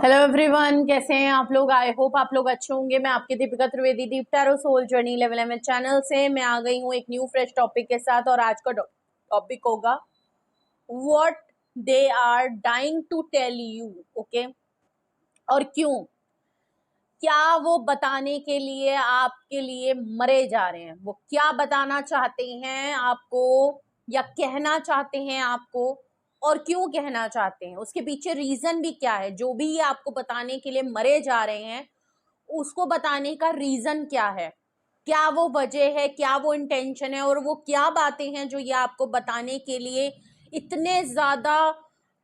Hello everyone, कैसे हैं आप लोग। आई होप आप लोग अच्छे होंगे। मैं आपकी Deepika Trivedi, Deep tarot soul journey level M channel से मैं आ गई हूँ एक न्यू फ्रेश टॉपिक के साथ। और आज का टॉपिक होगा what they are dying to tell you. Okay, और क्यों, क्या वो बताने के लिए आपके लिए मरे जा रहे हैं, वो क्या बताना चाहते हैं आपको या कहना चाहते हैं आपको, और क्यों कहना चाहते हैं, उसके पीछे रीजन भी क्या है। जो भी ये आपको बताने के लिए मरे जा रहे हैं उसको बताने का रीजन क्या है, क्या वो वजह है, क्या वो इंटेंशन है, और वो क्या बातें हैं जो ये आपको बताने के लिए इतने ज्यादा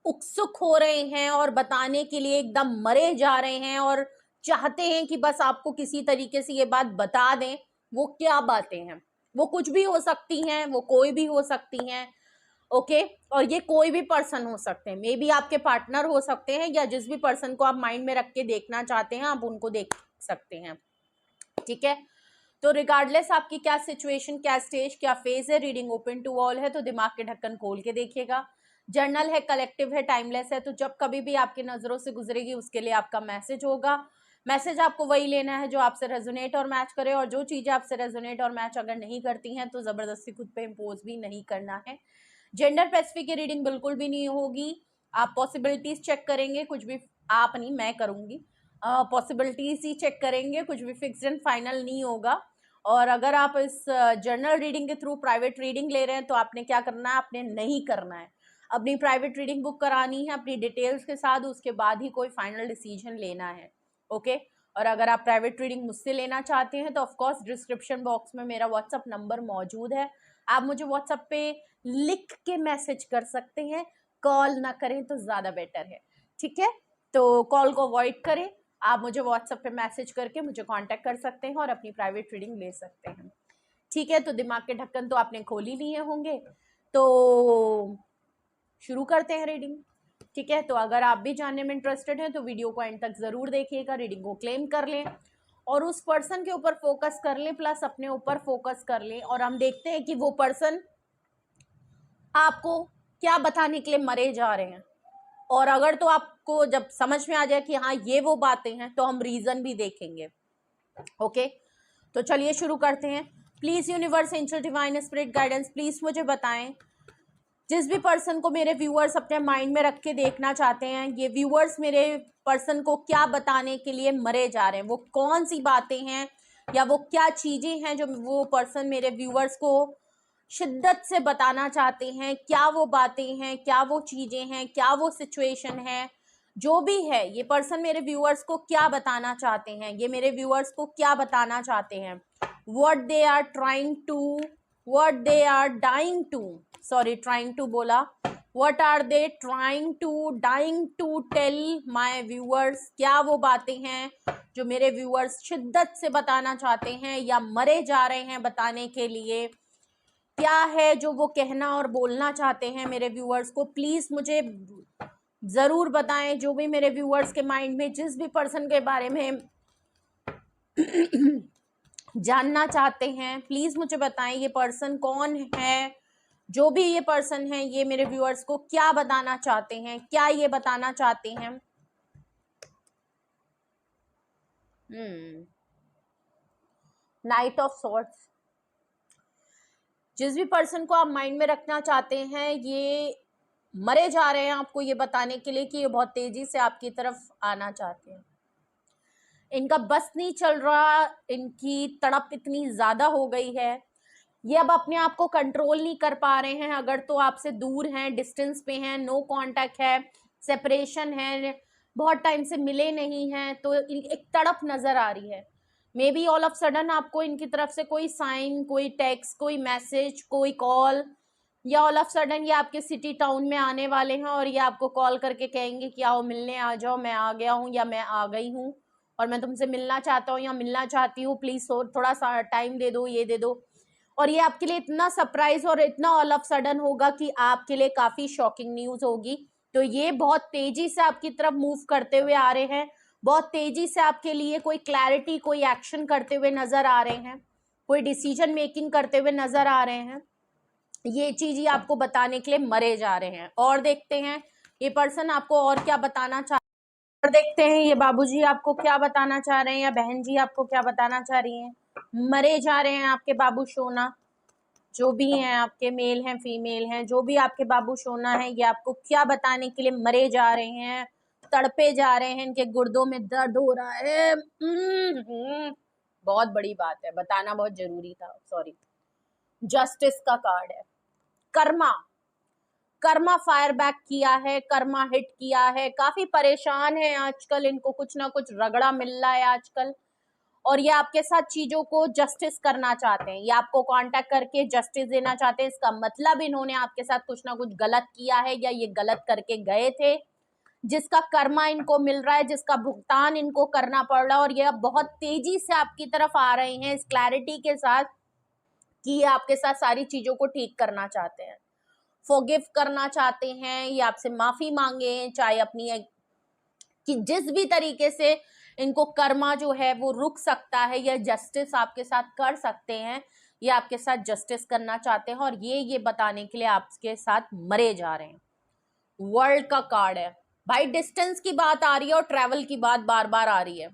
उत्सुक हो रहे हैं और बताने के लिए एकदम मरे जा रहे हैं और चाहते हैं कि बस आपको किसी तरीके से ये बात बता दें। वो क्या बातें हैं, वो कुछ भी हो सकती हैं, वो कोई भी हो सकती हैं। ओके, और ये कोई भी पर्सन हो सकते हैं, मे बी आपके पार्टनर हो सकते हैं, या जिस भी पर्सन को आप माइंड में रख के देखना चाहते हैं आप उनको देख सकते हैं। ठीक है, तो रिगार्डलेस आपकी क्या सिचुएशन, क्या स्टेज, क्या फेज है, रीडिंग ओपन टू ऑल है, तो दिमाग के ढक्कन खोल के देखिएगा। जर्नल है, कलेक्टिव है, टाइमलेस है, तो जब कभी भी आपकी नजरों से गुजरेगी उसके लिए आपका मैसेज होगा। मैसेज आपको वही लेना है जो आपसे रेजोनेट और मैच करे, और जो चीजें आपसे रेजोनेट और मैच अगर नहीं करती हैं तो जबरदस्ती खुद पे इम्पोज भी नहीं करना है। जेंडर स्पेसिफिक रीडिंग बिल्कुल भी नहीं होगी। आप पॉसिबिलिटीज चेक करेंगे, कुछ भी आप नहीं, मैं करूंगी। पॉसिबिलिटीज ही चेक करेंगे, कुछ भी फिक्स्ड एंड फाइनल नहीं होगा। और अगर आप इस जर्नल रीडिंग के थ्रू प्राइवेट रीडिंग ले रहे हैं तो आपने क्या करना है, आपने नहीं करना है। अपनी प्राइवेट रीडिंग बुक करानी है अपनी डिटेल्स के साथ, उसके बाद ही कोई फाइनल डिसीजन लेना है। ओके, और अगर आप प्राइवेट रीडिंग मुझसे लेना चाहते हैं तो ऑफकोर्स डिस्क्रिप्शन बॉक्स में मेरा व्हाट्सअप नंबर मौजूद है। आप मुझे व्हाट्सएप पे लिख के मैसेज कर सकते हैं, कॉल ना करें तो ज्यादा बेटर है। ठीक है, तो कॉल को अवॉइड करें, आप मुझे व्हाट्सएप पे मैसेज करके मुझे कांटेक्ट कर सकते हैं और अपनी प्राइवेट रीडिंग ले सकते हैं। ठीक है, तो दिमाग के ढक्कन तो आपने खोल ही लिए होंगे, तो शुरू करते हैं रीडिंग। ठीक है, तो अगर आप भी जानने में इंटरेस्टेड हैं तो वीडियो को एंड तक जरूर देखिएगा, रीडिंग को क्लेम कर लें और उस पर्सन के ऊपर फोकस कर लें, प्लस अपने ऊपर फोकस कर लें, और हम देखते हैं कि वो पर्सन आपको क्या बताने के लिए मरे जा रहे हैं। और अगर तो आपको जब समझ में आ जाए कि हाँ ये वो बातें हैं तो हम रीजन भी देखेंगे। ओके, तो चलिए शुरू करते हैं। Please universe, angel, divine spirit guidance, please मुझे बताएं, जिस भी पर्सन को मेरे व्यूअर्स अपने माइंड में रख के देखना चाहते हैं, ये व्यूअर्स मेरे पर्सन को क्या बताने के लिए मरे जा रहे हैं, वो कौन सी बातें हैं या वो क्या चीजें हैं जो वो पर्सन मेरे व्यूअर्स को शिद्दत से बताना चाहते हैं। क्या वो बातें हैं, क्या वो चीजें हैं, क्या वो सिचुएशन है, जो भी है ये पर्सन मेरे व्यूअर्स को क्या बताना चाहते हैं, ये मेरे व्यूअर्स को क्या बताना चाहते हैं। What they are trying to, what they are dying to, sorry trying to बोला, what are they trying to dying to tell my viewers, क्या वो बातें हैं जो मेरे व्यूअर्स शिद्दत से बताना चाहते हैं या मरे जा रहे हैं बताने के लिए। क्या है जो वो कहना और बोलना चाहते हैं मेरे व्यूअर्स को, प्लीज मुझे जरूर बताएं। जो भी मेरे व्यूअर्स के माइंड में जिस भी पर्सन के बारे में जानना चाहते हैं प्लीज मुझे बताएं, ये पर्सन कौन है, जो भी ये पर्सन है ये मेरे व्यूअर्स को क्या बताना चाहते हैं, क्या ये बताना चाहते हैं। नाइट ऑफ सॉर्ड्स, जिस भी पर्सन को आप माइंड में रखना चाहते हैं ये मरे जा रहे हैं आपको ये बताने के लिए कि ये बहुत तेजी से आपकी तरफ आना चाहते हैं। इनका बस नहीं चल रहा, इनकी तड़प इतनी ज्यादा हो गई है, ये अब अपने आप को कंट्रोल नहीं कर पा रहे हैं। अगर तो आपसे दूर हैं, डिस्टेंस पे हैं, नो कांटेक्ट है, सेपरेशन है, बहुत टाइम से मिले नहीं हैं, तो एक तड़प नजर आ रही है। May be all of sudden आपको इनकी तरफ से कोई साइन, कोई टेक्स्ट, कोई मैसेज, कोई कॉल, या ऑल ऑफ सडन ये आपके सिटी टाउन में आने वाले हैं और ये आपको कॉल करके कहेंगे कि आओ मिलने आ जाओ, मैं आ गया हूँ या मैं आ गई हूँ और मैं तुमसे मिलना चाहता हूँ या मिलना चाहती हूँ, प्लीज थोड़ा सा टाइम दे दो, ये दे दो। और ये आपके लिए इतना सरप्राइज और इतना ऑल ऑफ सडन होगा कि आपके लिए काफी शॉकिंग न्यूज होगी। तो ये बहुत तेजी से आपकी तरफ मूव करते हुए आ रहे हैं, बहुत तेजी से आपके लिए कोई क्लैरिटी, कोई एक्शन करते हुए नजर आ रहे हैं, कोई डिसीजन मेकिंग करते हुए नजर आ रहे हैं। ये चीज ही आपको बताने के लिए मरे जा रहे हैं। और देखते हैं ये पर्सन आपको और क्या बताना चाहते और देखते हैं ये बाबूजी आपको क्या बताना चाह रहे हैं या बहन जी आपको क्या बताना चाह रही हैं। मरे जा रहे हैं आपके बाबू सोना, जो भी हैं आपके, मेल हैं फीमेल हैं, जो भी आपके बाबू सोना है, ये आपको क्या बताने के लिए मरे जा रहे हैं, तड़पे जा रहे हैं, इनके गुर्दों में दर्द हो रहा है। बहुत बड़ी बात है, बताना बहुत जरूरी था, सॉरी। जस्टिस का कार्ड है, कर्मा, कर्मा फायर बैक किया है, कर्मा हिट किया है, काफी परेशान है आजकल, इनको कुछ ना कुछ रगड़ा मिल रहा है आजकल, और ये आपके साथ चीजों को जस्टिस करना चाहते हैं, ये आपको कांटेक्ट करके जस्टिस देना चाहते हैं। इसका मतलब इन्होंने आपके साथ कुछ ना कुछ गलत किया है या ये गलत करके गए थे, जिसका कर्मा इनको मिल रहा है, जिसका भुगतान इनको करना पड़ रहा है, और ये अब बहुत तेजी से आपकी तरफ आ रहे हैं इस क्लैरिटी के साथ कि ये आपके साथ सारी चीजों को ठीक करना चाहते हैं, फॉरगिव करना चाहते हैं, ये आपसे माफी मांगे, चाहे अपनी कि जिस भी तरीके से इनको कर्मा जो है वो रुक सकता है या जस्टिस आपके साथ कर सकते हैं, ये आपके साथ जस्टिस करना चाहते हैं, और ये बताने के लिए आपके साथ मरे जा रहे हैं। वर्ल्ड का कार्ड है भाई, डिस्टेंस की बात आ रही है और ट्रैवल की बात बार बार आ रही है।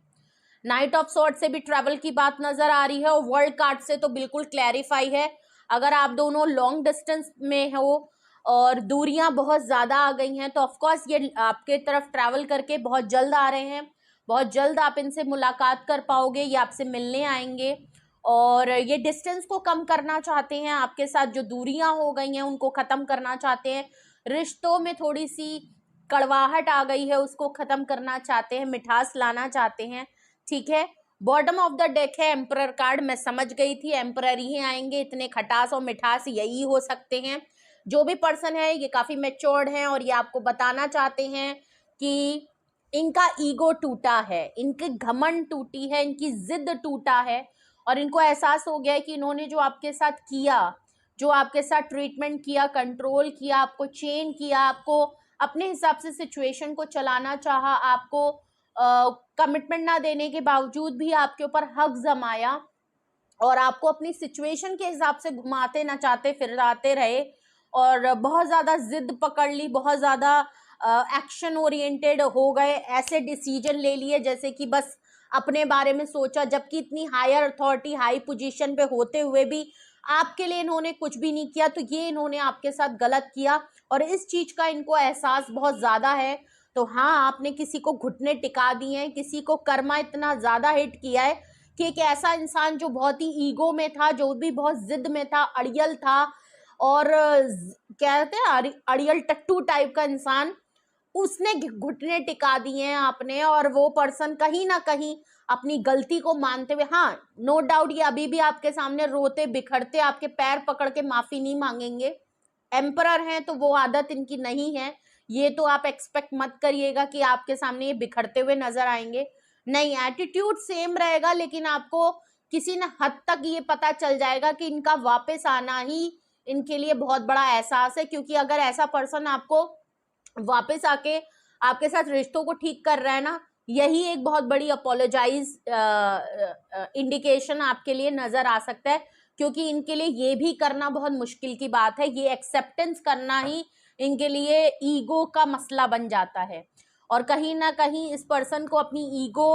नाइट ऑफ सॉर्ड से भी ट्रैवल की बात नजर आ रही है, और वर्ल्ड कार्ड से तो बिल्कुल क्लैरिफाई है। अगर आप दोनों लॉन्ग डिस्टेंस में हो और दूरियां बहुत ज्यादा आ गई हैं, तो ऑफकोर्स ये आपके तरफ ट्रैवल करके बहुत जल्द आ रहे हैं, बहुत जल्द आप इनसे मुलाकात कर पाओगे, ये आपसे मिलने आएंगे, और ये डिस्टेंस को कम करना चाहते हैं आपके साथ, जो दूरियां हो गई हैं उनको खत्म करना चाहते हैं, रिश्तों में थोड़ी सी कड़वाहट आ गई है उसको खत्म करना चाहते हैं, मिठास लाना चाहते हैं, ठीक है। बॉटम ऑफ द डेक है एम्परर कार्ड, मैं समझ गई थी एम्परर ही आएंगे, इतने खटास और मिठास यही हो सकते हैं। जो भी पर्सन है ये काफी मैच्योर्ड है, और ये आपको बताना चाहते हैं कि इनका ईगो टूटा है, इनकी घमंड टूटी है, इनकी जिद टूटा है, और इनको एहसास हो गया है कि इन्होंने जो आपके साथ किया, जो आपके साथ ट्रीटमेंट किया, कंट्रोल किया, आपको चेन किया, आपको अपने हिसाब से सिचुएशन को चलाना चाहा, आपको कमिटमेंट ना देने के बावजूद भी आपके ऊपर हक जमाया, और आपको अपनी सिचुएशन के हिसाब से घुमाते नचाते फिराते रहे, और बहुत ज़्यादा जिद पकड़ ली, बहुत ज़्यादा एक्शन ओरिएंटेड हो गए, ऐसे डिसीजन ले लिए जैसे कि बस अपने बारे में सोचा, जबकि इतनी हायर अथॉरिटी हाई पोजीशन पे होते हुए भी आपके लिए इन्होंने कुछ भी नहीं किया। तो ये इन्होंने आपके साथ गलत किया, और इस चीज का इनको एहसास बहुत ज्यादा है। तो हाँ, आपने किसी को घुटने टिका दिए हैं, किसी को कर्मा इतना ज्यादा हिट किया है कि एक ऐसा इंसान जो बहुत ही ईगो में था, जो भी बहुत जिद में था, अड़ियल था, और कहते हैं अड़ियल टट्टू टाइप का इंसान, उसने घुटने टिका दिए हैं आपने, और वो पर्सन कहीं ना कहीं अपनी गलती को मानते हुए, हाँ नो डाउट ये अभी भी आपके सामने रोते बिखरते आपके पैर पकड़ के माफी नहीं मांगेंगे। एम्परर हैं तो वो आदत इनकी नहीं है, ये तो आप एक्सपेक्ट मत करिएगा कि आपके सामने ये बिखरते हुए नजर आएंगे, नहीं, एटीट्यूड सेम रहेगा, लेकिन आपको किसी न हद तक ये पता चल जाएगा कि इनका वापस आना ही इनके लिए बहुत बड़ा एहसास है। क्योंकि अगर ऐसा पर्सन आपको वापस आके आपके साथ रिश्तों को ठीक कर रहा है ना, यही एक बहुत बड़ी अपोलोजाइज इंडिकेशन आपके लिए नजर आ सकता है, क्योंकि इनके लिए ये भी करना बहुत मुश्किल की बात है, ये एक्सेप्टेंस करना ही इनके लिए ईगो का मसला बन जाता है, और कहीं ना कहीं इस पर्सन को अपनी ईगो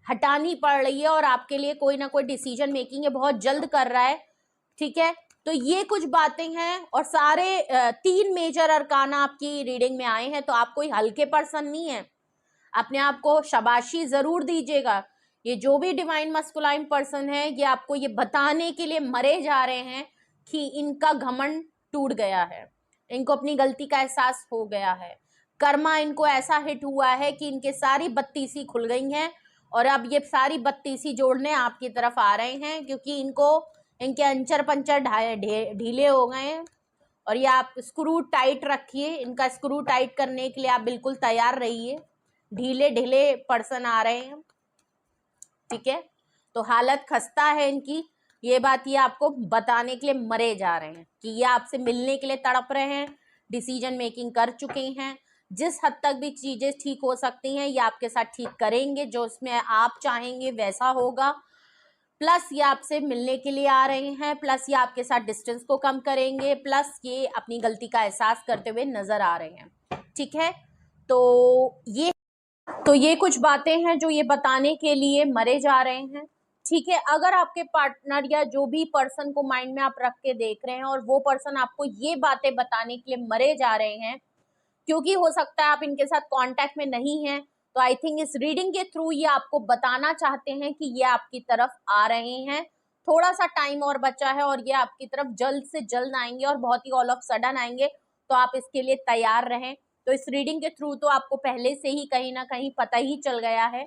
हटानी पड़ रही है, और आपके लिए कोई ना कोई डिसीजन मेकिंग ये बहुत जल्द कर रहा है, ठीक है। तो ये कुछ बातें हैं, और सारे 3 मेजर अरकाना आपकी रीडिंग में आए हैं, तो आप कोई हल्के पर्सन नहीं है, अपने आप को शाबाशी जरूर दीजिएगा। ये जो भी डिवाइन मस्कुलाइन पर्सन है, ये आपको ये बताने के लिए मरे जा रहे हैं कि इनका घमंड टूट गया है, इनको अपनी गलती का एहसास हो गया है, कर्मा इनको ऐसा हिट हुआ है कि इनके सारी बत्तीसी खुल गई हैं, और अब ये सारी बत्तीसी जोड़ने आपकी तरफ आ रहे हैं, क्योंकि इनको इनके अंचर पंचर ढीले हो गए हैं, और ये आप स्क्रू टाइट रखिए, इनका स्क्रू टाइट करने के लिए आप बिल्कुल तैयार रहिए, ढीले ढीले पर्सन आ रहे हैं, ठीक है। तो हालत खस्ता है इनकी, ये बात ये आपको बताने के लिए मरे जा रहे हैं कि ये आपसे मिलने के लिए तड़प रहे हैं, डिसीजन मेकिंग कर चुके हैं, जिस हद तक भी चीजें ठीक हो सकती हैं ये आपके साथ ठीक करेंगे, जो उसमें आप चाहेंगे वैसा होगा। प्लस ये आपसे मिलने के लिए आ रहे हैं, प्लस ये आपके साथ डिस्टेंस को कम करेंगे, प्लस ये अपनी गलती का एहसास करते हुए नजर आ रहे हैं, ठीक है। तो ये तो ये कुछ बातें हैं जो ये बताने के लिए मरे जा रहे हैं, ठीक है। अगर आपके पार्टनर या जो भी पर्सन को माइंड में आप रख के देख रहे हैं और वो पर्सन आपको ये बातें बताने के लिए मरे जा रहे हैं, क्योंकि हो सकता है आप इनके साथ कांटेक्ट में नहीं हैं, तो आई थिंक इस रीडिंग के थ्रू ये आपको बताना चाहते हैं कि ये आपकी तरफ आ रहे हैं। थोड़ा सा टाइम और बचा है और ये आपकी तरफ जल्द से जल्द आएंगे और बहुत ही ऑल ऑफ सडन आएंगे, तो आप इसके लिए तैयार रहें। तो इस रीडिंग के थ्रू तो आपको पहले से ही कहीं ना कहीं पता ही चल गया है।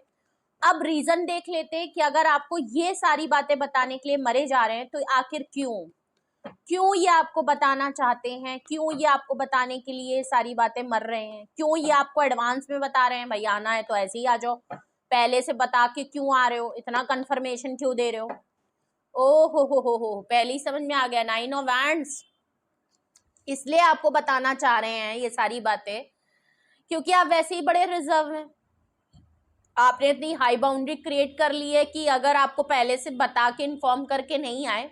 अब रीजन देख लेते हैं कि अगर आपको ये सारी बातें बताने के लिए मरे जा रहे हैं तो आखिर क्यों ये आपको बताना चाहते हैं, क्यों ये आपको बताने के लिए सारी बातें मर रहे हैं, क्यों ये आपको एडवांस में बता रहे हैं भाई आना है तो ऐसे ही आ जाओ, पहले से बता के क्यों आ रहे हो, इतना कंफर्मेशन क्यों दे रहे हो। ओ हो पहले ही समझ में आ गया, 9 ऑफ वैंड्स। इसलिए आपको बताना चाह रहे हैं ये सारी बातें क्योंकि आप वैसे ही बड़े रिजर्व हैं। आपने इतनी हाई बाउंड्री क्रिएट कर ली है कि अगर आपको पहले से बता के इन्फॉर्म करके नहीं आए,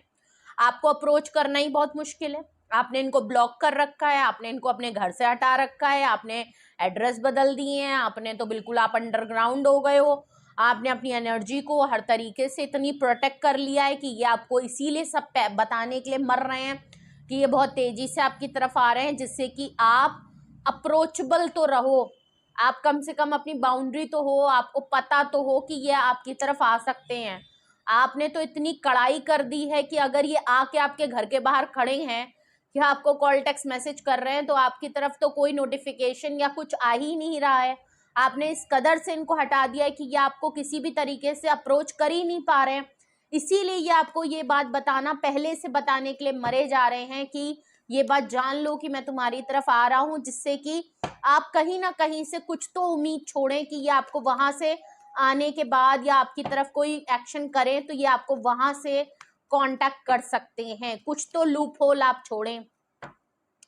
आपको अप्रोच करना ही बहुत मुश्किल है। आपने इनको ब्लॉक कर रखा है, आपने इनको अपने घर से हटा रखा है, आपने एड्रेस बदल दिए हैं, आपने तो बिल्कुल आप अंडरग्राउंड हो गए हो। आपने अपनी एनर्जी को हर तरीके से इतनी प्रोटेक्ट कर लिया है कि ये आपको इसीलिए सब बताने के लिए मर रहे हैं कि ये बहुत तेजी से आपकी तरफ आ रहे हैं, जिससे कि आप अप्रोचेबल तो रहो, आप कम से कम अपनी बाउंड्री तो हो, आपको पता तो हो कि ये आपकी तरफ आ सकते हैं। आपने तो इतनी कड़ाई कर दी है कि अगर ये आके आपके घर के बाहर खड़े हैं या आपको कॉल टेक्स्ट मैसेज कर रहे हैं तो आपकी तरफ तो कोई नोटिफिकेशन या कुछ आ ही नहीं रहा है। आपने इस कदर से इनको हटा दिया है कि ये आपको किसी भी तरीके से अप्रोच कर ही नहीं पा रहे हैं। इसीलिए ये आपको ये बात बताना, पहले से बताने के लिए मरे जा रहे हैं कि ये बात जान लो कि मैं तुम्हारी तरफ आ रहा हूँ, जिससे कि आप कहीं ना कहीं से कुछ तो उम्मीद छोड़ें कि ये आपको वहां से आने के बाद या आपकी तरफ कोई एक्शन करें तो ये आपको वहां से कांटेक्ट कर सकते हैं। कुछ तो लूप होल आप छोड़ें।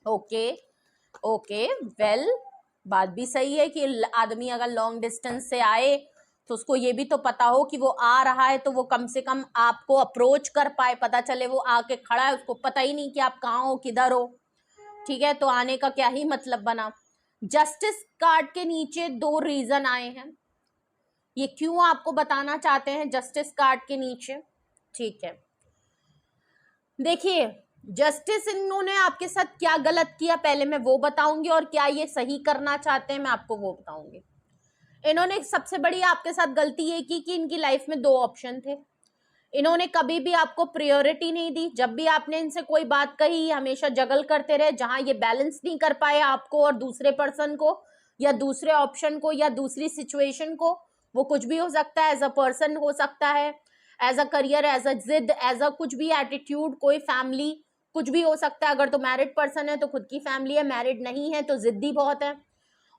ओके वेल, बात भी सही है कि आदमी अगर लॉन्ग डिस्टेंस से आए तो उसको ये भी तो पता हो कि वो आ रहा है, तो वो कम से कम आपको अप्रोच कर पाए। पता चले वो आके खड़ा है, उसको पता ही नहीं कि आप कहाँ हो, किधर हो, ठीक है, तो आने का क्या ही मतलब बना। जस्टिस कार्ड के नीचे 2 रीजन आए हैं, ये क्यों आपको बताना चाहते हैं जस्टिस कार्ड के नीचे, ठीक है। देखिए, जस्टिस इन्होंने आपके साथ क्या गलत किया पहले मैं वो बताऊंगी, और क्या ये सही करना चाहते हैं मैं आपको वो बताऊंगी। इन्होंने सबसे बड़ी आपके साथ गलती ये की कि इनकी लाइफ में 2 ऑप्शन थे। इन्होंने कभी भी आपको प्रायोरिटी नहीं दी। जब भी आपने इनसे कोई बात कही, हमेशा जगल करते रहे। जहां ये बैलेंस नहीं कर पाए आपको और दूसरे पर्सन को, या दूसरे ऑप्शन को, या दूसरी सिचुएशन को, वो कुछ भी हो सकता है, एज अ पर्सन हो सकता है, as a career, as a जिद, एज अ कुछ भी एटीट्यूड, कोई फैमिली, कुछ भी हो सकता है। अगर तो मैरिड पर्सन है तो खुद की फैमिली है, मैरिड नहीं है तो जिद्दी बहुत है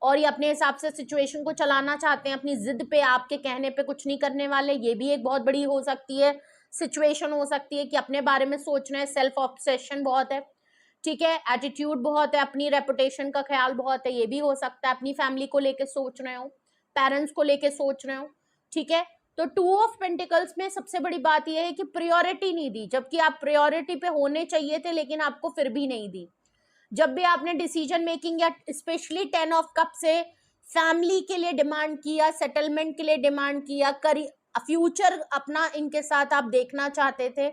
और ये अपने हिसाब से सिचुएशन को चलाना चाहते हैं, अपनी जिद पे, आपके कहने पे कुछ नहीं करने वाले। ये भी एक बहुत बड़ी हो सकती है सिचुएशन, हो सकती है कि अपने बारे में सोच रहे हैं, सेल्फ ऑब्सेशन बहुत है, ठीक है, एटीट्यूड बहुत है, अपनी रेपुटेशन का ख्याल बहुत है, ये भी हो सकता है। अपनी फैमिली को लेके सोच रहे हो, पेरेंट्स को लेके सोच रहे हो, ठीक है। तो 2 ऑफ पेंटिकल्स में सबसे बड़ी बात यह है कि प्रायोरिटी नहीं दी, जबकि आप प्रायोरिटी पे होने चाहिए थे, लेकिन आपको फिर भी नहीं दी। जब भी आपने डिसीजन मेकिंग या स्पेशली 10 ऑफ कप से फैमिली के लिए डिमांड किया, सेटलमेंट के लिए डिमांड किया, फ्यूचर अपना इनके साथ आप देखना चाहते थे,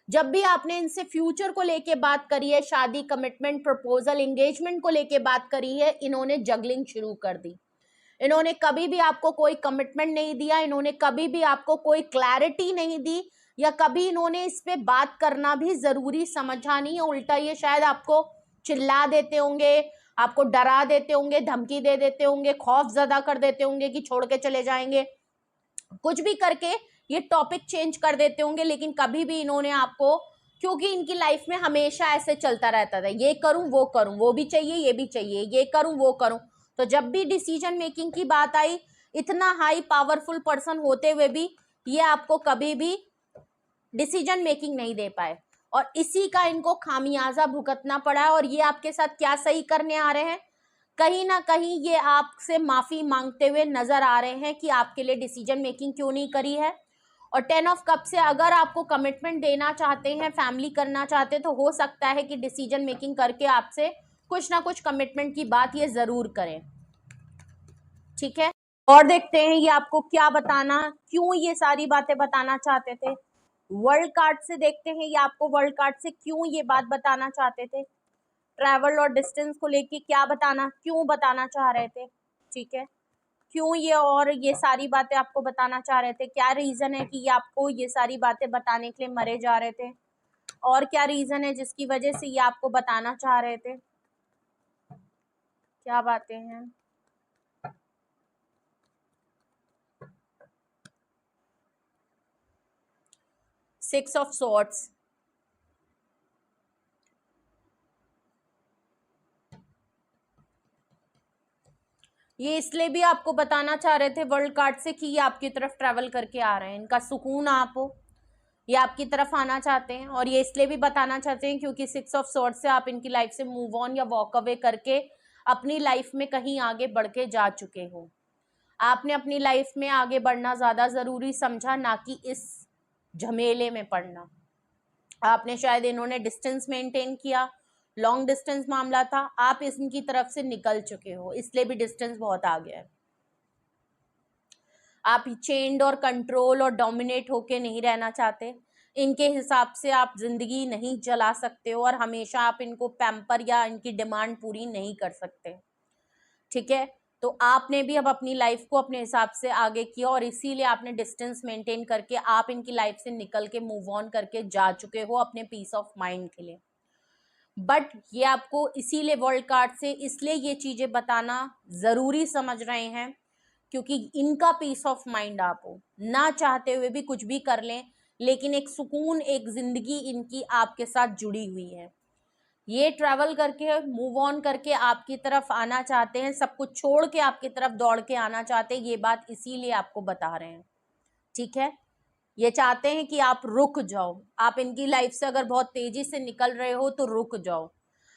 जब भी आपने इनसे फ्यूचर को लेके बात करी है, शादी, कमिटमेंट, प्रपोजल, एंगेजमेंट को लेके बात करी है, इन्होंने जगलिंग शुरू कर दी। इन्होंने कभी भी आपको कोई कमिटमेंट नहीं दिया, इन्होंने कभी भी आपको कोई क्लैरिटी नहीं दी, या कभी इन्होंने इस पे बात करना भी जरूरी समझा नहीं है। उल्टा ये शायद आपको चिल्ला देते होंगे, आपको डरा देते होंगे, धमकी दे देते होंगे, खौफ ज़्यादा कर देते होंगे कि छोड़ के चले जाएंगे, कुछ भी करके ये टॉपिक चेंज कर देते होंगे। लेकिन कभी भी इन्होंने आपको, क्योंकि इनकी लाइफ में हमेशा ऐसे चलता रहता था, ये करूं वो करूं, वो भी चाहिए ये भी चाहिए, ये करूं वो करूं। तो जब भी डिसीजन मेकिंग की बात आई, इतना हाई पावरफुल पर्सन होते हुए भी ये आपको कभी भी डिसीजन मेकिंग नहीं दे पाए, और इसी का इनको खामियाजा भुगतना पड़ा। और ये आपके साथ क्या सही करने आ रहे हैं, कहीं ना कहीं ये आपसे माफी मांगते हुए नजर आ रहे हैं कि आपके लिए डिसीजन मेकिंग क्यों नहीं करी है। और 10 ऑफ कप से अगर आपको कमिटमेंट देना चाहते हैं, फैमिली करना चाहते हैं, तो हो सकता है कि डिसीजन मेकिंग करके आपसे कुछ ना कुछ कमिटमेंट की बात ये जरूर करें, ठीक है। और देखते हैं ये आपको क्या बताना, क्यों ये सारी बातें बताना चाहते थे। वर्ल्ड कार्ड से देखते हैं ये आपको वर्ल्ड कार्ड से क्यों ये बात बताना चाहते थे, ट्रैवल और डिस्टेंस को लेके क्या बताना, क्यों बताना चाह रहे थे, ठीक है, क्यों ये और ये सारी बातें आपको बताना चाह रहे थे, क्या रीजन है कि ये आपको ये सारी बातें बताने के लिए मरे जा रहे थे, और क्या रीजन है जिसकी वजह से ये आपको बताना चाह रहे थे, क्या बातें हैं। सिक्स ऑफ सॉर्ड्स, ये इसलिए भी आपको बताना चाह रहे थे वर्ल्ड कार्ड से कि ये आपकी तरफ ट्रैवल करके आ रहे हैं, इनका सुकून आप हो, ये आपकी तरफ आना चाहते हैं। और ये इसलिए भी बताना चाहते हैं क्योंकि सिक्स ऑफ सॉर्ड्स से आप इनकी लाइफ से मूव ऑन या वॉक अवे करके अपनी लाइफ में कहीं आगे बढ़ के जा चुके हो। आपने अपनी लाइफ में आगे बढ़ना ज्यादा जरूरी समझा, ना कि इस झमेले में पड़ना। आपने शायद, इन्होंने डिस्टेंस मेंटेन किया, लॉन्ग डिस्टेंस मामला था, आप इनकी तरफ से निकल चुके हो, इसलिए भी डिस्टेंस बहुत आ गया है। आप चेंड और कंट्रोल और डोमिनेट होके नहीं रहना चाहते, इनके हिसाब से आप जिंदगी नहीं चला सकते हो, और हमेशा आप इनको पैम्पर या इनकी डिमांड पूरी नहीं कर सकते, ठीक है। तो आपने भी अब अपनी लाइफ को अपने हिसाब से आगे किया, और इसीलिए आपने डिस्टेंस मेंटेन करके आप इनकी लाइफ से निकल के मूव ऑन करके जा चुके हो अपने पीस ऑफ माइंड के लिए। बट ये आपको इसीलिए वर्ल्ड कार्ड से इसलिए ये चीजें बताना जरूरी समझ रहे हैं क्योंकि इनका पीस ऑफ माइंड आप हो, ना चाहते हुए भी कुछ भी कर लें, लेकिन एक सुकून, एक जिंदगी इनकी आपके साथ जुड़ी हुई है। ये ट्रैवल करके मूव ऑन करके आपकी तरफ आना चाहते हैं, सब कुछ छोड़ के आपकी तरफ दौड़ के आना चाहते हैं, ये बात इसीलिए आपको बता रहे हैं, ठीक है। ये चाहते हैं कि आप रुक जाओ, आप इनकी लाइफ से अगर बहुत तेजी से निकल रहे हो तो रुक जाओ,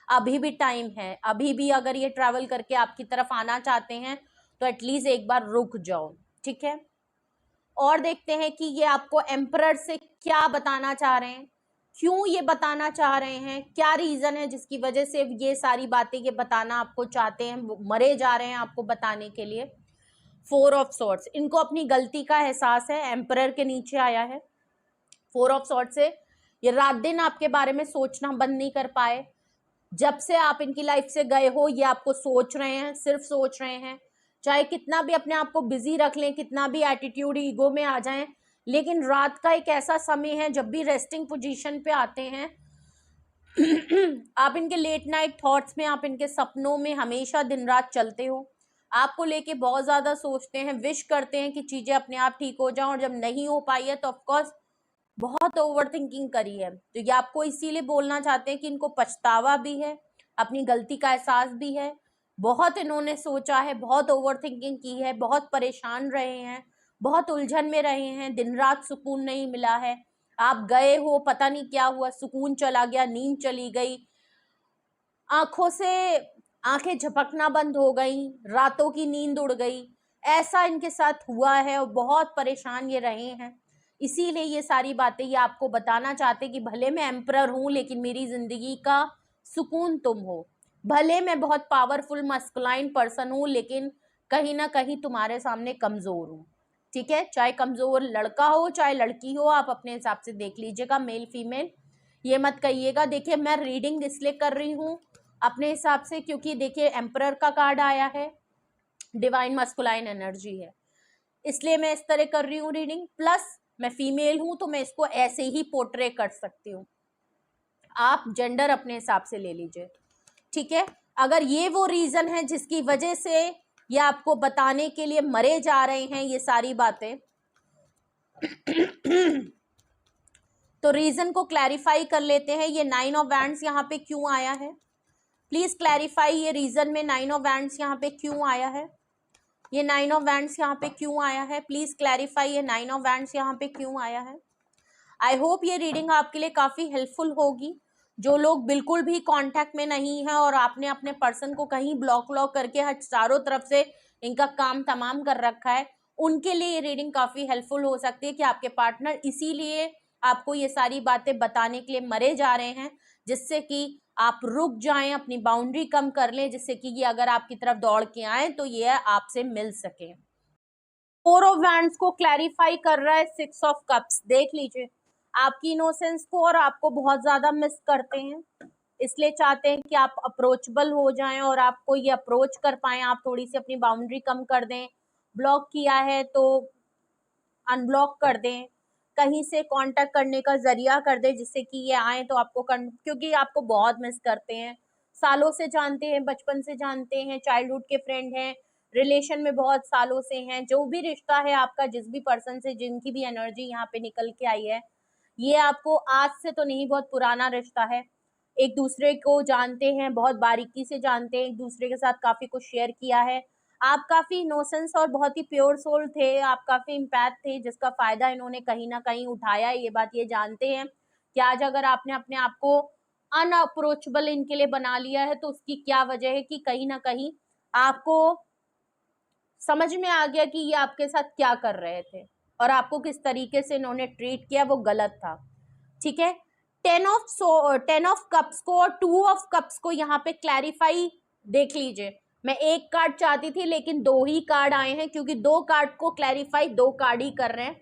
अभी भी टाइम है, अभी भी अगर ये ट्रैवल करके आपकी तरफ आना चाहते हैं तो एटलीस्ट एक बार रुक जाओ, ठीक है। और देखते हैं कि ये आपको एम्परर से क्या बताना चाह रहे हैं, क्यों ये बताना चाह रहे हैं, क्या रीजन है जिसकी वजह से ये सारी बातें ये बताना आपको चाहते हैं, मरे जा रहे हैं आपको बताने के लिए। फोर ऑफ सॉर्ड्स, इनको अपनी गलती का एहसास है, एम्परर के नीचे आया है। फोर ऑफ सॉर्ड्स से ये रात दिन आपके बारे में सोचना बंद नहीं कर पाए, जब से आप इनकी लाइफ से गए हो ये आपको सोच रहे हैं, सिर्फ सोच रहे हैं, चाहे कितना भी अपने आप को बिजी रख लें, कितना भी एटीट्यूड ईगो में आ जाएं, लेकिन रात का एक ऐसा समय है जब भी रेस्टिंग पोजीशन पे आते हैं आप इनके लेट नाइट थॉट्स में, आप इनके सपनों में हमेशा दिन रात चलते हो, आपको लेके बहुत ज्यादा सोचते हैं, विश करते हैं कि चीजें अपने आप ठीक हो जाएं, और जब नहीं हो पाई है तो ऑफकोर्स बहुत ओवर थिंकिंग करी है। तो ये आपको इसीलिए बोलना चाहते हैं कि इनको पछतावा भी है, अपनी गलती का एहसास भी है, बहुत इन्होंने सोचा है, बहुत ओवर थिंकिंग की है, बहुत परेशान रहे हैं, बहुत उलझन में रहे हैं, दिन रात सुकून नहीं मिला है, आप गए हो पता नहीं क्या हुआ, सुकून चला गया, नींद चली गई, आंखों से आंखें झपकना बंद हो गई, रातों की नींद उड़ गई, ऐसा इनके साथ हुआ है और बहुत परेशान ये रहे हैं। इसीलिए ये सारी बातें ये आपको बताना चाहते कि भले मैं एम्परर हूं लेकिन मेरी जिंदगी का सुकून तुम हो, भले मैं बहुत पावरफुल मस्कुलाइन पर्सन हूं लेकिन कहीं ना कहीं तुम्हारे सामने कमजोर हूं, ठीक है। चाहे कमजोर लड़का हो चाहे लड़की हो, आप अपने हिसाब से देख लीजिएगा, मेल फीमेल ये मत कहिएगा। देखिए मैं रीडिंग इसलिए कर रही हूँ अपने हिसाब से क्योंकि देखिए एम्परर का कार्ड आया है, डिवाइन मस्कुलाइन एनर्जी है, इसलिए मैं इस तरह कर रही हूँ रीडिंग, प्लस मैं फीमेल हूं तो मैं इसको ऐसे ही पोर्ट्रे कर सकती हूँ, आप जेंडर अपने हिसाब से ले लीजिए, ठीक है। अगर ये वो रीजन है जिसकी वजह से ये आपको बताने के लिए मरे जा रहे हैं ये सारी बातें तो रीजन को क्लैरिफाई कर लेते हैं। ये 9 ऑफ वैंड्स यहाँ पे क्यों आया है, प्लीज क्लैरिफाई, ये रीजन में 9 ऑफ वैंड्स यहाँ पे क्यों आया है, ये 9 ऑफ वैंड्स यहाँ पे क्यों आया है, प्लीज क्लैरिफाई, ये 9 ऑफ वैंड्स यहाँ पे क्यों आया है। आई होप ये रीडिंग आपके लिए काफी हेल्पफुल होगी। जो लोग बिल्कुल भी कांटेक्ट में नहीं है और आपने अपने पर्सन को कहीं ब्लॉक व्लॉक करके हर चारों तरफ से इनका काम तमाम कर रखा है, उनके लिए ये रीडिंग काफी हेल्पफुल हो सकती है कि आपके पार्टनर इसीलिए आपको ये सारी बातें बताने के लिए मरे जा रहे हैं, जिससे कि आप रुक जाएं, अपनी बाउंड्री कम कर लें, जिससे कि ये अगर आपकी तरफ दौड़ के आए तो ये आपसे मिल सके। 4 ऑफ वैंड्स को क्लैरिफाई कर रहा है 6 ऑफ कप्स। देख लीजिए, आपकी इनोसेंस को और आपको बहुत ज्यादा मिस करते हैं, इसलिए चाहते हैं कि आप अप्रोचेबल हो जाएं और आपको ये अप्रोच कर पाएं, आप थोड़ी सी अपनी बाउंड्री कम कर दें, ब्लॉक किया है तो अनब्लॉक कर दें, कहीं से कांटेक्ट करने का जरिया कर दें जिससे कि ये आए तो आपको क्योंकि आपको बहुत मिस करते हैं, सालों से जानते हैं, बचपन से जानते हैं, चाइल्डहुड के फ्रेंड हैं, रिलेशन में बहुत सालों से हैं, जो भी रिश्ता है आपका जिस भी पर्सन से, जिनकी भी एनर्जी यहाँ पे निकल के आई है, ये आपको आज से तो नहीं, बहुत पुराना रिश्ता है, एक दूसरे को जानते हैं, बहुत बारीकी से जानते हैं, एक दूसरे के साथ काफी कुछ शेयर किया है, आप काफी इनोसेंस और बहुत ही प्योर सोल थे, आप काफी इम्पैथ थे, जिसका फायदा इन्होंने कहीं ना कहीं उठाया, ये बात ये जानते हैं कि आज अगर आपने अपने आप को अनअप्रोचेबल इनके लिए बना लिया है तो उसकी क्या वजह है कि कहीं ना कहीं आपको समझ में आ गया कि ये आपके साथ क्या कर रहे थे और आपको किस तरीके से इन्होंने ट्रीट किया, वो गलत था। ठीक है, 10 ऑफ कप्स को और 2 ऑफ कप्स को यहाँ पे क्लैरिफाई देख लीजिए, मैं एक कार्ड चाहती थी लेकिन 2 ही कार्ड आए हैं क्योंकि 2 कार्ड को क्लैरिफाई 2 कार्ड ही कर रहे हैं।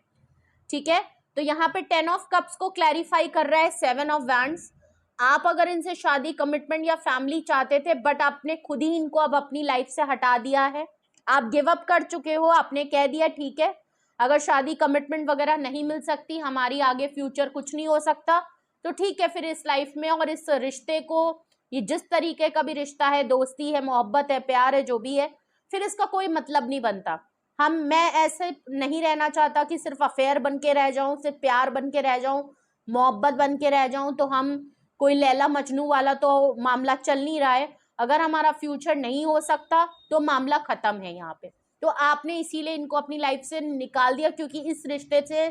ठीक है, तो यहाँ पे 10 ऑफ कप्स को क्लैरिफाई कर रहा है 7 ऑफ वैंड्स। आप अगर इनसे शादी, कमिटमेंट या फैमिली चाहते थे बट आपने खुद ही इनको अब अपनी लाइफ से हटा दिया है, आप गिव अप कर चुके हो, आपने कह दिया ठीक है अगर शादी, कमिटमेंट वगैरह नहीं मिल सकती, हमारी आगे फ्यूचर कुछ नहीं हो सकता, तो ठीक है फिर इस लाइफ में और इस रिश्ते को, ये जिस तरीके का भी रिश्ता है, दोस्ती है, मोहब्बत है, प्यार है, जो भी है, फिर इसका कोई मतलब नहीं बनता। मैं ऐसे नहीं रहना चाहता कि सिर्फ अफेयर बन के रह जाऊं, सिर्फ प्यार बन के रह जाऊं, मोहब्बत बन के रह जाऊं, तो हम कोई लैला मजनू वाला तो मामला चल नहीं रहा है, अगर हमारा फ्यूचर नहीं हो सकता तो मामला खत्म है यहाँ पे। तो आपने इसीलिए इनको अपनी लाइफ से निकाल दिया क्योंकि इस रिश्ते से,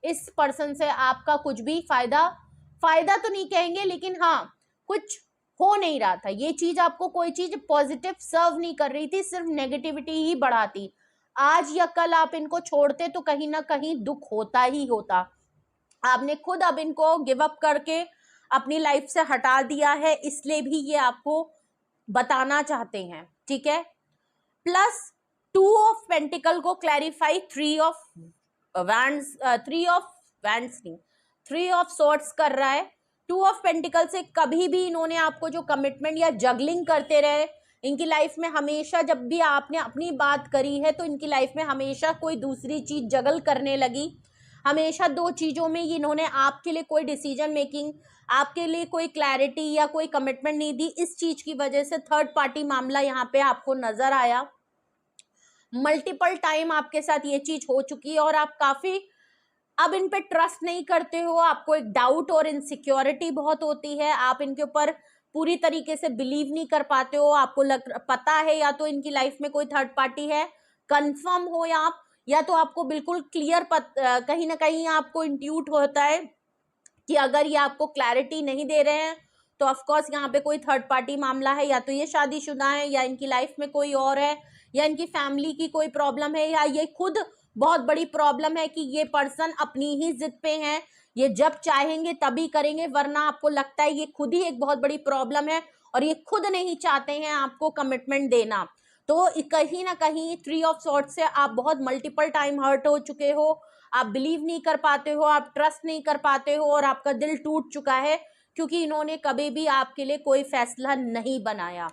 इस पर्सन से आपका कुछ भी फायदा तो नहीं कहेंगे लेकिन हाँ कुछ हो नहीं रहा था, ये चीज आपको कोई चीज पॉजिटिव सर्व नहीं कर रही थी, सिर्फ नेगेटिविटी ही बढ़ाती। आज या कल आप इनको छोड़ते तो कहीं ना कहीं दुख होता ही होता, आपने खुद अब इनको गिव अप करके अपनी लाइफ से हटा दिया है, इसलिए भी ये आपको बताना चाहते हैं। ठीक है, प्लस 2 ऑफ पेंटिकल को clarify 3 of wands, 3 of swords कर रहा है। 2 ऑफ पेंटिकल से कभी भी इन्होंने आपको जो कमिटमेंट या जगलिंग करते रहे, इनकी लाइफ में हमेशा जब भी आपने अपनी बात करी है तो इनकी लाइफ में हमेशा कोई दूसरी चीज जगल करने लगी, हमेशा 2 चीजों में इन्होंने आपके लिए कोई डिसीजन मेकिंग, आपके लिए कोई क्लैरिटी या कोई कमिटमेंट नहीं दी, इस चीज की वजह से थर्ड पार्टी मामला यहाँ पे आपको नजर आया। मल्टीपल टाइम आपके साथ ये चीज हो चुकी है और आप काफी अब इन पे ट्रस्ट नहीं करते हो, आपको एक डाउट और इनसिक्योरिटी बहुत होती है, आप इनके ऊपर पूरी तरीके से बिलीव नहीं कर पाते हो, आपको पता है या तो इनकी लाइफ में कोई थर्ड पार्टी है, कंफर्म हो या तो आपको बिल्कुल क्लियर कहीं ना कहीं आपको इंट्यूट होता है कि अगर ये आपको क्लैरिटी नहीं दे रहे हैं तो ऑफकोर्स यहाँ पे कोई थर्ड पार्टी मामला है, या तो ये शादीशुदा है या इनकी लाइफ में कोई और है या इनकी फैमिली की कोई प्रॉब्लम है या ये खुद बहुत बड़ी प्रॉब्लम है कि ये पर्सन अपनी ही जिद पे हैं, ये जब चाहेंगे तभी करेंगे, वरना आपको लगता है ये खुद ही एक बहुत बड़ी प्रॉब्लम है और ये खुद नहीं चाहते हैं आपको कमिटमेंट देना। तो कहीं ना कहीं 3 ऑफ सॉर्ड्स से आप बहुत मल्टीपल टाइम हर्ट हो चुके हो, आप बिलीव नहीं कर पाते हो, आप ट्रस्ट नहीं कर पाते हो और आपका दिल टूट चुका है क्योंकि इन्होंने कभी भी आपके लिए कोई फैसला नहीं बनाया।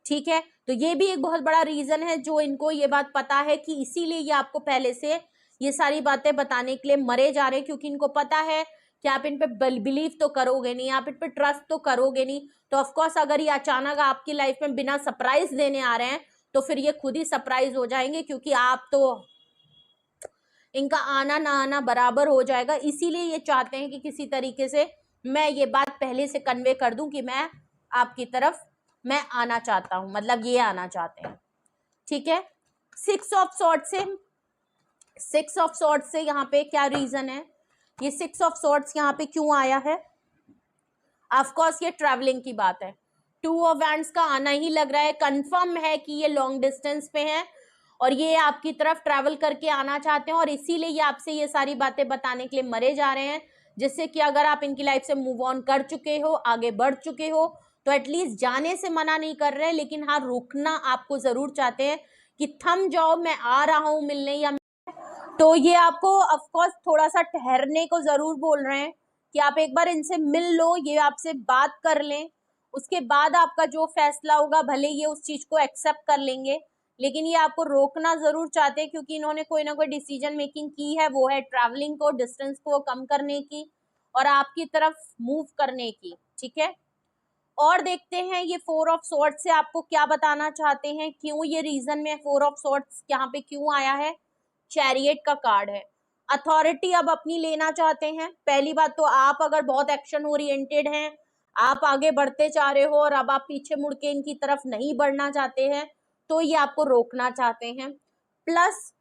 ठीक है, तो ये भी एक बहुत बड़ा रीजन है जो इनको ये बात पता है कि इसीलिए ये आपको पहले से ये सारी बातें बताने के लिए मरे जा रहे हैं, क्योंकि इनको पता है कि आप इन पे बिलीव तो करोगे नहीं, आप इन पे ट्रस्ट तो करोगे नहीं, तो ऑफकोर्स अगर ये अचानक आपकी लाइफ में बिना सरप्राइज देने आ रहे हैं तो फिर ये खुद ही सरप्राइज हो जाएंगे क्योंकि आप तो इनका आना ना आना बराबर हो जाएगा। इसीलिए ये चाहते हैं कि किसी तरीके से मैं ये बात पहले से कन्वे कर दूं कि मैं आपकी तरफ मैं आना चाहता हूं, मतलब ये आना चाहते हैं। ठीक है, 6 ऑफ सॉर्ड्स से यहाँ पे क्या रीजन है, ये 6 ऑफ सॉर्ड्स यहाँ पे क्यों आया है, ऑफकोर्स ये ट्रैवलिंग की बात है। 2 ऑफ वैंड्स का आना ही लग रहा है, कंफर्म है कि ये लॉन्ग डिस्टेंस पे हैं और ये आपकी तरफ ट्रैवल करके आना चाहते हैं और इसीलिए ये आपसे ये सारी बातें बताने के लिए मरे जा रहे हैं, जिससे कि अगर आप इनकी लाइफ से मूव ऑन कर चुके हो, आगे बढ़ चुके हो, तो एटलीस्ट जाने से मना नहीं कर रहे, लेकिन हाँ रुकना आपको जरूर चाहते हैं कि थम जाओ, मैं आ रहा हूं मिलने, या तो ये आपको ऑफ कोर्स थोड़ा सा ठहरने को जरूर बोल रहे हैं कि आप एक बार इनसे मिल लो, ये आपसे बात कर लें, उसके बाद आपका जो फैसला होगा भले ये उस चीज को एक्सेप्ट कर लेंगे, लेकिन ये आपको रोकना जरूर चाहते हैं क्योंकि इन्होंने कोई ना कोई डिसीजन मेकिंग की है, वो है ट्रैवलिंग को, डिस्टेंस को कम करने की और आपकी तरफ मूव करने की। ठीक है, और देखते हैं ये 4 ऑफ सॉर्ड्स से आपको क्या बताना चाहते हैं, क्यों ये रीजन में 4 ऑफ सॉर्ड्स यहाँ पे क्यों आया है। चैरियट का कार्ड है, अथॉरिटी अब अपनी लेना चाहते हैं। पहली बात तो आप अगर बहुत एक्शन ओरिएंटेड हैं, आप आगे बढ़ते चाह रहे हो और अब आप पीछे मुड़ के इनकी तरफ नहीं बढ़ना चाहते हैं, तो ये आपको रोकना चाहते हैं। प्लस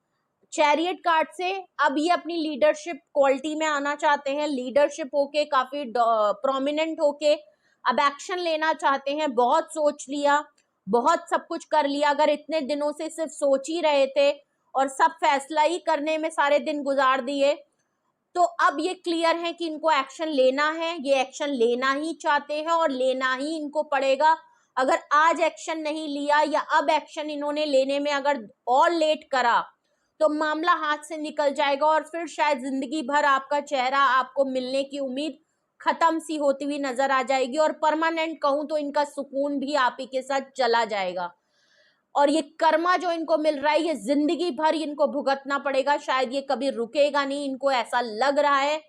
चैरियट कार्ड से अब ये अपनी लीडरशिप क्वालिटी में आना चाहते हैं, लीडरशिप होके काफी प्रोमिनेंट होके अब एक्शन लेना चाहते हैं। बहुत सोच लिया, बहुत सब कुछ कर लिया, अगर इतने दिनों से सिर्फ सोच ही रहे थे और सब फैसला ही करने में सारे दिन गुजार दिए, तो अब ये क्लियर है कि इनको एक्शन लेना है, ये एक्शन लेना ही चाहते हैं और लेना ही इनको पड़ेगा। अगर आज एक्शन नहीं लिया या अब एक्शन इन्होंने लेने में अगर और लेट करा तो मामला हाथ से निकल जाएगा और फिर शायद जिंदगी भर आपका चेहरा, आपको मिलने की उम्मीद खत्म सी होती हुई नजर आ जाएगी और परमानेंट कहूं तो इनका सुकून भी आप ही के साथ चला जाएगा। और ये कर्मा जो इनको मिल रहा है ये जिंदगी भर इनको भुगतना पड़ेगा, शायद ये कभी रुकेगा नहीं, इनको ऐसा लग रहा है।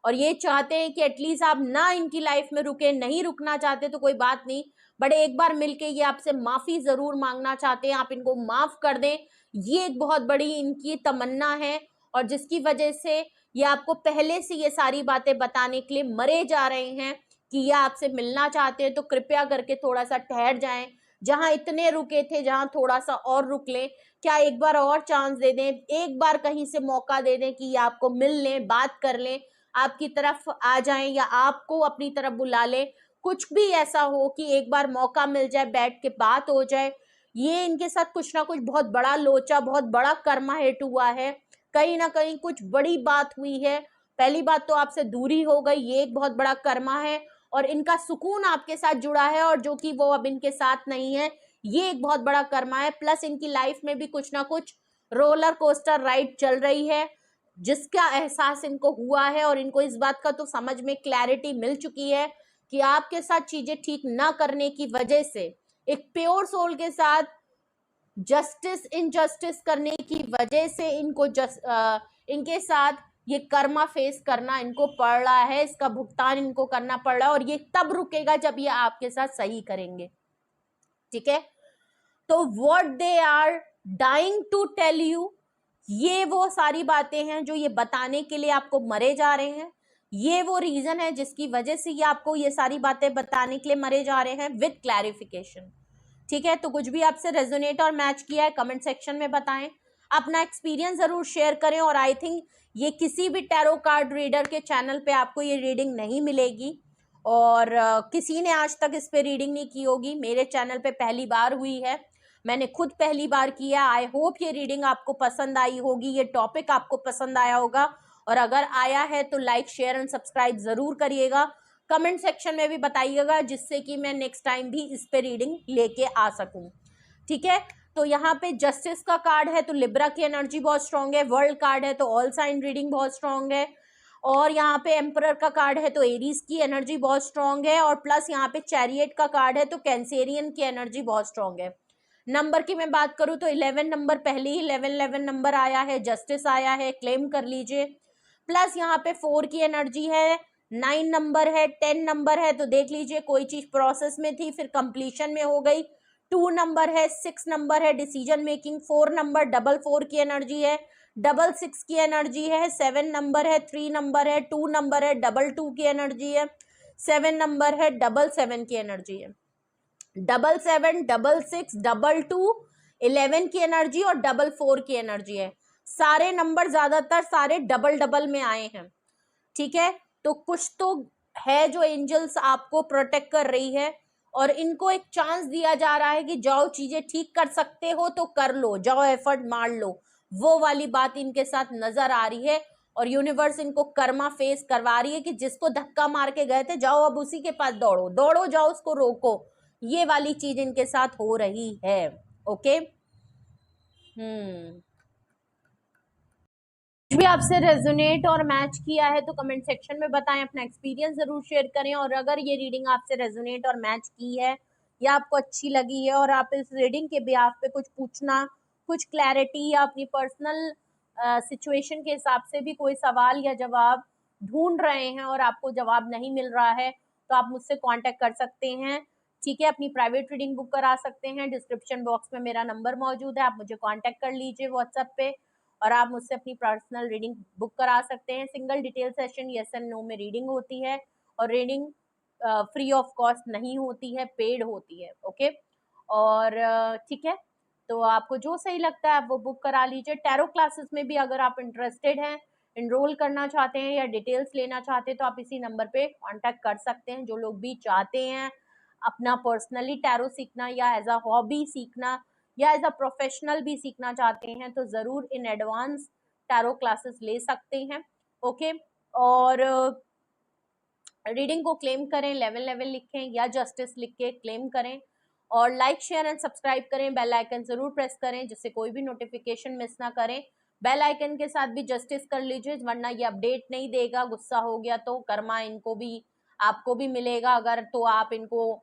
और ये चाहते हैं कि एटलीस्ट आप ना इनकी लाइफ में रुके, नहीं रुकना चाहते तो कोई बात नहीं, बट एक बार मिलके ये आपसे माफी जरूर मांगना चाहते हैं, आप इनको माफ कर दें। ये एक बहुत बड़ी इनकी तमन्ना है और जिसकी वजह से ये आपको पहले से ये सारी बातें बताने के लिए मरे जा रहे हैं कि ये आपसे मिलना चाहते हैं। तो कृपया करके थोड़ा सा ठहर जाएं, जहां इतने रुके थे जहां थोड़ा सा और रुक लें, क्या एक बार और चांस दे दें, एक बार कहीं से मौका दे दें कि ये आपको मिल लें, बात कर लें, आपकी तरफ आ जाएं या आपको अपनी तरफ बुला लें। कुछ भी ऐसा हो कि एक बार मौका मिल जाए, बैठ के बात हो जाए। ये इनके साथ कुछ ना कुछ बहुत बड़ा लोचा, बहुत बड़ा कर्मा हिट हुआ है, कहीं ना कहीं कुछ बड़ी बात हुई है। पहली बात तो आपसे दूरी हो गई, ये एक बहुत बड़ा कर्मा है और इनका सुकून आपके साथ जुड़ा है और जो कि वो अब इनके साथ नहीं है, ये एक बहुत बड़ा कर्मा है। प्लस इनकी लाइफ में भी कुछ ना कुछ रोलर कोस्टर राइड चल रही है जिसका एहसास इनको हुआ है और इनको इस बात का तो समझ में क्लैरिटी मिल चुकी है कि आपके साथ चीजें ठीक ना करने की वजह से, एक प्योर सोल के साथ जस्टिस इनजस्टिस करने की वजह से इनको इनके साथ ये कर्मा फेस करना इनको पड़ रहा है, इसका भुगतान इनको करना पड़ रहा है और ये तब रुकेगा जब ये आपके साथ सही करेंगे। ठीक है, तो what they are dying to tell you, ये वो सारी बातें हैं जो ये बताने के लिए आपको मरे जा रहे हैं। ये वो रीजन है जिसकी वजह से ये आपको ये सारी बातें बताने के लिए मरे जा रहे हैं विद क्लैरिफिकेशन। ठीक है, तो कुछ भी आपसे रेजोनेट और मैच किया है कमेंट सेक्शन में बताएं, अपना एक्सपीरियंस जरूर शेयर करें। और आई थिंक ये किसी भी टैरो कार्ड रीडर के चैनल पे आपको ये रीडिंग नहीं मिलेगी और किसी ने आज तक इस पे रीडिंग नहीं की होगी, मेरे चैनल पे पहली बार हुई है, मैंने खुद पहली बार किया। आई होप ये रीडिंग आपको पसंद आई होगी, ये टॉपिक आपको पसंद आया होगा और अगर आया है तो लाइक शेयर एंड सब्सक्राइब जरूर करिएगा, कमेंट सेक्शन में भी बताइएगा जिससे कि मैं नेक्स्ट टाइम भी इस पे रीडिंग लेके आ सकूं। ठीक है, तो यहाँ पे जस्टिस का कार्ड है तो लिब्रा की एनर्जी बहुत स्ट्रांग है, वर्ल्ड कार्ड है तो ऑल साइन रीडिंग बहुत स्ट्रांग है और यहाँ पे एम्परर का कार्ड है तो एरीज की एनर्जी बहुत स्ट्रांग है और प्लस यहाँ पे चैरियट का कार्ड है तो कैंसेरियन की एनर्जी बहुत स्ट्रांग है। नंबर की मैं बात करूं तो 11 नंबर पहले ही 11 नंबर आया है, जस्टिस आया है, क्लेम कर लीजिए। प्लस यहाँ पे 4 की एनर्जी है, 9 नंबर है, 10 नंबर है तो देख लीजिए कोई चीज प्रोसेस में थी फिर कंप्लीशन में हो गई। 2 नंबर है, 6 नंबर है, डिसीजन मेकिंग। 4 नंबर डबल 4 की एनर्जी है, डबल 6 की एनर्जी है। 7 नंबर है, 3 नंबर है, 2 नंबर है, डबल 2 की एनर्जी है। 7 नंबर है, डबल 7 की एनर्जी है। डबल 7, डबल 6, डबल 2, 11 की एनर्जी और डबल 4 की एनर्जी है। सारे नंबर ज्यादातर सारे डबल डबल में आए हैं। ठीक है, तो कुछ तो है जो एंजल्स आपको प्रोटेक्ट कर रही है और इनको एक चांस दिया जा रहा है कि जाओ चीजें ठीक कर सकते हो तो कर लो, जाओ एफर्ट मार लो, वो वाली बात इनके साथ नजर आ रही है। और यूनिवर्स इनको कर्मा फेस करवा रही है कि जिसको धक्का मार के गए थे जाओ अब उसी के पास दौड़ो, दौड़ो जाओ उसको रोको, ये वाली चीज इनके साथ हो रही है। ओके, भी आपसे रेजोनेट और मैच किया है तो कमेंट सेक्शन में बताएं, अपना एक्सपीरियंस जरूर शेयर करें। और अगर ये रीडिंग आपसे रेजोनेट और मैच की है या आपको अच्छी लगी है और आप इस रीडिंग के बिहाफ पे कुछ पूछना, कुछ क्लैरिटी या अपनी पर्सनल सिचुएशन के हिसाब से भी कोई सवाल या जवाब ढूंढ रहे हैं और आपको जवाब नहीं मिल रहा है, तो आप मुझसे कांटेक्ट कर सकते हैं। ठीक है, अपनी प्राइवेट रीडिंग बुक करा सकते हैं। डिस्क्रिप्शन बॉक्स में मेरा नंबर मौजूद है, आप मुझे कांटेक्ट कर लीजिए व्हाट्सएप पे और आप मुझसे अपनी पर्सनल रीडिंग बुक करा सकते हैं। Single detail session yes and no में रीडिंग होती है और रीडिंग फ्री ऑफ कॉस्ट नहीं होती है, पेड होती है। ओके, और ठीक है, तो आपको जो सही लगता है आप वो बुक करा लीजिए। टैरो क्लासेस में भी अगर आप इंटरेस्टेड हैं, इनरोल करना चाहते हैं या डिटेल्स लेना चाहते हैं तो आप इसी नंबर पे कांटेक्ट कर सकते हैं। जो लोग भी चाहते हैं अपना पर्सनली टैरो सीखना या एज अ हॉबी सीखना या एज अ प्रोफेशनल भी सीखना चाहते हैं तो ज़रूर इन एडवांस टैरो क्लासेस ले सकते हैं। ओके, और रीडिंग को क्लेम करें, लेवल लिखें या जस्टिस लिख के क्लेम करें और लाइक शेयर एंड सब्सक्राइब करें। बेल आइकन जरूर प्रेस करें जिससे कोई भी नोटिफिकेशन मिस ना करें। बेल आइकन के साथ भी जस्टिस कर लीजिए वरना ये अपडेट नहीं देगा। गुस्सा हो गया तो कर्मा इनको भी आपको भी मिलेगा। अगर तो आप इनको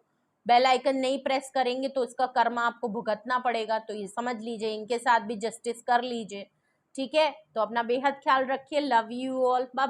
बेल आइकन नहीं प्रेस करेंगे तो इसका कर्मा आपको भुगतना पड़ेगा, तो ये समझ लीजिए, इनके साथ भी जस्टिस कर लीजिए। ठीक है, तो अपना बेहद ख्याल रखिए। Love you all, bye.